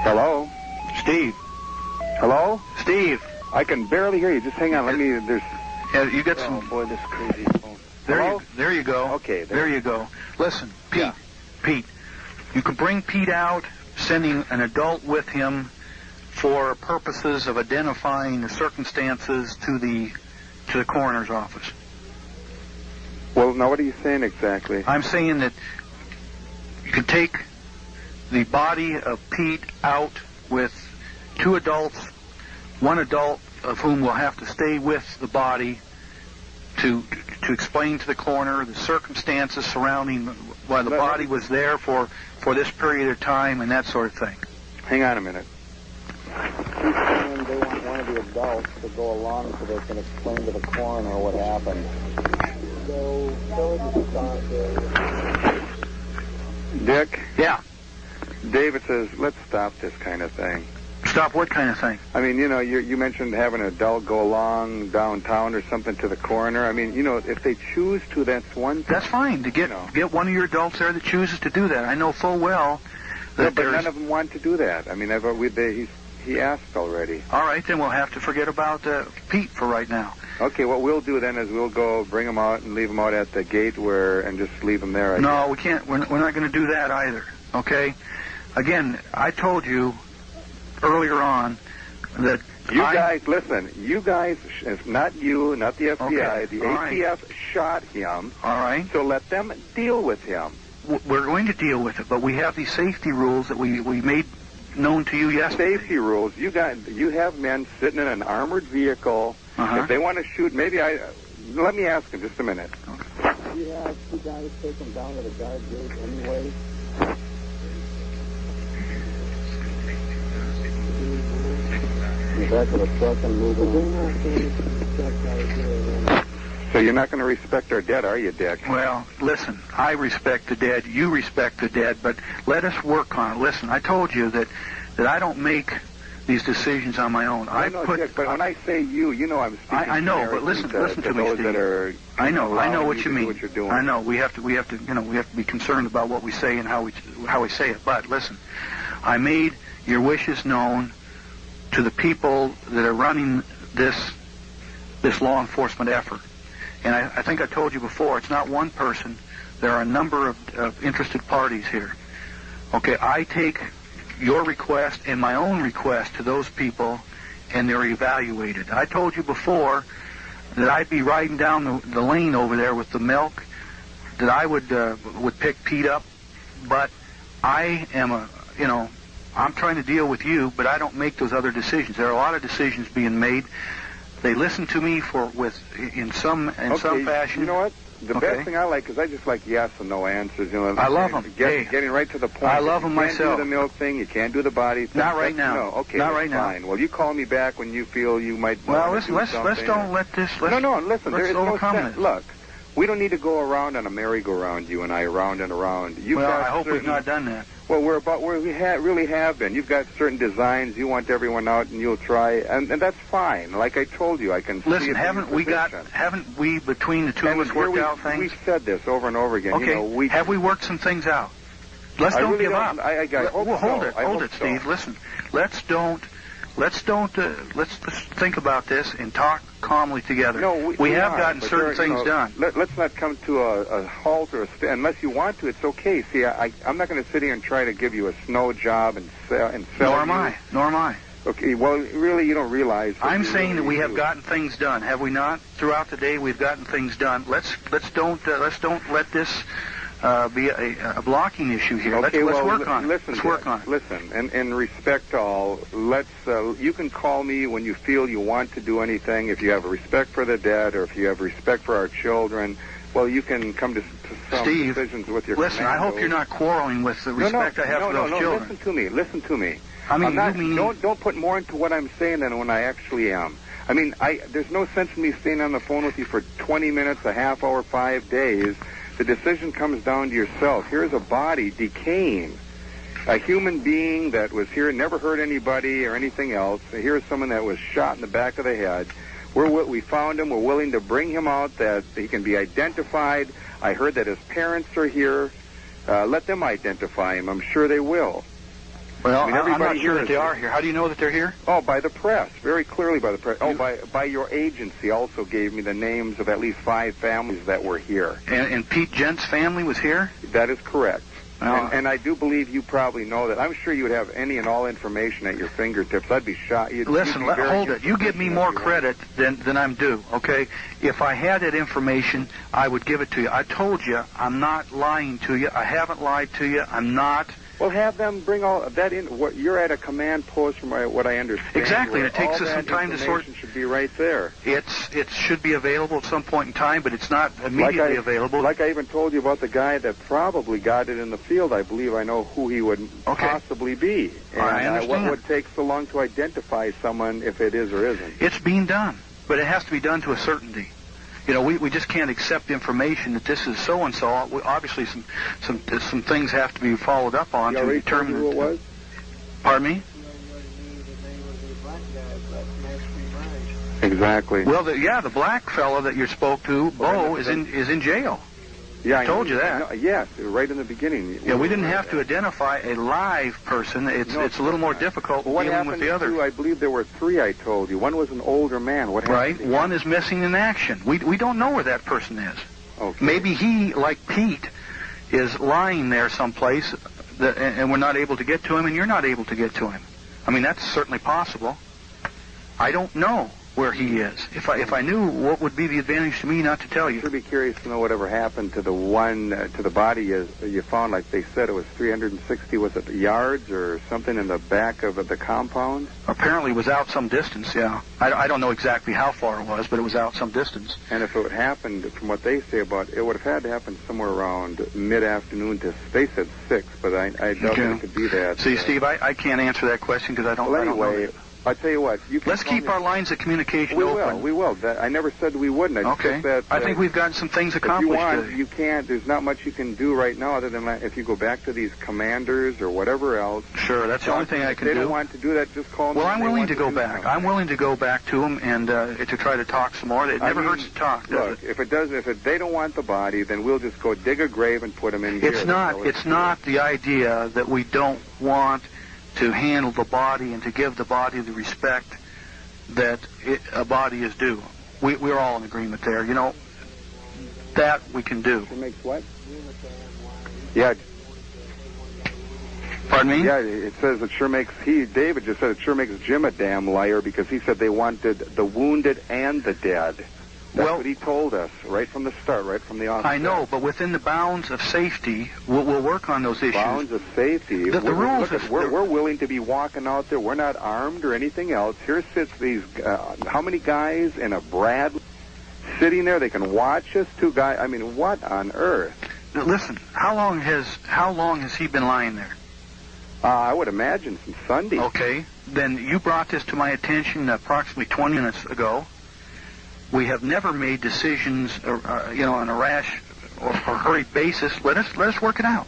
Hello? Steve. Hello? Steve. I can barely hear you. Just hang on. Let me, there's... Yeah, you got some... Oh, boy, this crazy phone. There you go. Okay. There you go. Listen, Pete. Yeah. Pete, you can bring Pete out, sending an adult with him for purposes of identifying the circumstances to the coroner's office. Well, now what are you saying exactly? I'm saying that you can take the body of Pete out with two adults, one adult of whom will have to stay with the body to explain to the coroner the circumstances surrounding why the body was there for this period of time and that sort of thing. Hang on a minute. They want one of the adults to go along so they can explain to the coroner what happened. Dick? Yeah. David says, let's stop this kind of thing. Stop what kind of thing? I mean, you mentioned having an adult go along downtown or something to the coroner. I mean, if they choose to, that's one thing. That's fine. To get one of your adults there that chooses to do that. I know full well that but none of them want to do that. I mean, he asked already. All right, then we'll have to forget about Pete for right now. Okay, what we'll do then is we'll go bring him out and leave him out at the gate and just leave him there. No, we can't. We're not going to do that either. Okay? Again, I told you earlier on that listen, you guys, not you, not the FBI, okay. the ATF shot him. All right. So let them deal with him. We're going to deal with it, but we have these safety rules that we made known to you yesterday. Safety rules. You have men sitting in an armored vehicle. Uh-huh. If they want to shoot, let me ask him just a minute. Okay. Do you have two guys take them down to the guard gate anyway? Back to the truck and move it. So you're not going to respect our dead, are you, Dick? Well, listen, I respect the dead, you respect the dead, but let us work on it. Listen, I told you that I don't make these decisions on my own. Dick, but when I say you, I'm speaking. I know, but listen to me, Steve. I know what you mean. What you're doing. I know. We have to be concerned about what we say and how we say it. But listen, I made your wishes known to the people that are running this law enforcement effort. And I think I told you before, it's not one person. There are a number of interested parties here. Okay, I take your request and my own request to those people, and they're evaluated. I told you before that I'd be riding down the lane over there with the milk, that I would pick Pete up, but I am I'm trying to deal with you, but I don't make those other decisions. There are a lot of decisions being made. They listen to me in some fashion. You know what? The best thing I like is I just like yes and no answers. I love them. Getting right to the point. I love them myself. You can't do the milk thing. You can't do the body thing. Not right now. No, okay, not right fine. now. Well, you call me back when you feel you might. Well, listen. Let's don't let this. Listen. There is no sense. This. Look, we don't need to go around on a merry-go-round. You and I, around and around. I hope we've not done that. Well, we really have been. You've got certain designs. You want everyone out, and you'll try, and that's fine. Like I told you, I can see listen. it Haven't we between the two of us worked out things? We've said this over and over again. Okay. Have we worked some things out? Let's don't give up. Hold it, Steve. So. Listen. Let's think about this and talk calmly together. No, we have gotten certain things done. Let's not come to a halt or a stand. Unless you want to, it's okay. See, I'm not going to sit here and try to give you a snow job and sell Nor am I. Okay, well, really, you don't realize. I'm saying that we have gotten things done, have we not? Throughout the day, we've gotten things done. Let's don't let this be a blocking issue here. Okay, let's work on it. Let's work on it. Listen, and respect to all. You can call me when you feel you want to do anything. If you have a respect for the dead, or if you have respect for our children, well, you can come to some decisions with your. Listen, I hope you're not quarreling with the respect I have for those children. Listen to me. I mean, don't put more into what I'm saying than when I actually am. I mean, there's no sense in me staying on the phone with you for 20 minutes, a half hour, 5 days. The decision comes down to yourself. Here's a body decaying. A human being that was here, never hurt anybody or anything else. Here's someone that was shot in the back of the head. We found him. We're willing to bring him out, that he can be identified. I heard that his parents are here. Let them identify him. I'm sure they will. Well, I mean, I'm not sure that they are here. How do you know that they're here? Oh, by the press. Very clearly by the press. Oh, by your agency also gave me the names of at least 5 families that were here. And Pete Gent's family was here? That is correct. And I do believe you probably know that. I'm sure you would have any and all information at your fingertips. I'd be shocked. Listen, hold it. You give me more credit than I'm due, okay? If I had that information, I would give it to you. I told you I'm not lying to you. I haven't lied to you. I'm not. Well, have them bring all that in. You're at a command post, from what I understand. Exactly, and it takes us some time to sort. Should be right there. It should be available at some point in time, but it's not immediately available. Like I even told you about the guy that probably got it in the field. I believe I know who he would possibly be. And I understand. What would take so long to identify someone if it is or isn't? It's being done, but it has to be done to a certainty. You know, we just can't accept information that this is so and so. Obviously, some things have to be followed up on to determine who it was. Pardon me? Exactly. Well, the black fellow that you spoke to, Bo, is in jail. Yeah, I told you that. Yes, right in the beginning. Yeah, we didn't have to identify a live person. It's a little more difficult dealing with the other. I believe there were 3. I told you. One was an older man. What happened? Right. One is missing in action. We don't know where that person is. Okay. Maybe he, like Pete, is lying there someplace, and we're not able to get to him, and you're not able to get to him. I mean, that's certainly possible. I don't know where he is. If I knew, what would be the advantage to me not to tell you? I'd be curious to know whatever happened to the one, to the body you found. Like they said, it was 360, was it yards or something in the back of the compound? Apparently it was out some distance, yeah. I don't know exactly how far it was, but it was out some distance. And if it happened, from what they say about it, would have had to happen somewhere around mid-afternoon to, they said 6, but I doubt that it could be that. See, Steve, I can't answer that question because I don't know. I'll tell you what. Let's keep our lines of communication open. We will. I never said we wouldn't. I think we've gotten some things accomplished. If you want, you can't. There's not much you can do right now other than if you go back to these commanders or whatever else. Sure, that's the only thing I can do. If they don't want to do that, just call me. Well, I'm willing to go back. I'm willing to go back to them and to try to talk some more. It never hurts to talk, does it? If they don't want the body, then we'll just go dig a grave and put them in here. It's not the idea that we don't want to handle the body and to give the body the respect that a body is due. We're all in agreement there. You know, that we can do. It makes what? Yeah. Pardon me? Yeah, it says it sure makes, David just said it sure makes Jim a damn liar because he said they wanted the wounded and the dead. That's what he told us right from the start, right from the onset. I know, but within the bounds of safety, we'll work on those issues. Bounds of safety. The rules. We're willing to be walking out there. We're not armed or anything else. Here sits these, how many guys in a Bradley sitting there? They can watch us. 2 guys. I mean, what on earth? Now, listen, how long has he been lying there? I would imagine since Sunday. Okay. Then you brought this to my attention approximately 20 minutes ago. We have never made decisions, on a rash or hurried basis. Let us work it out.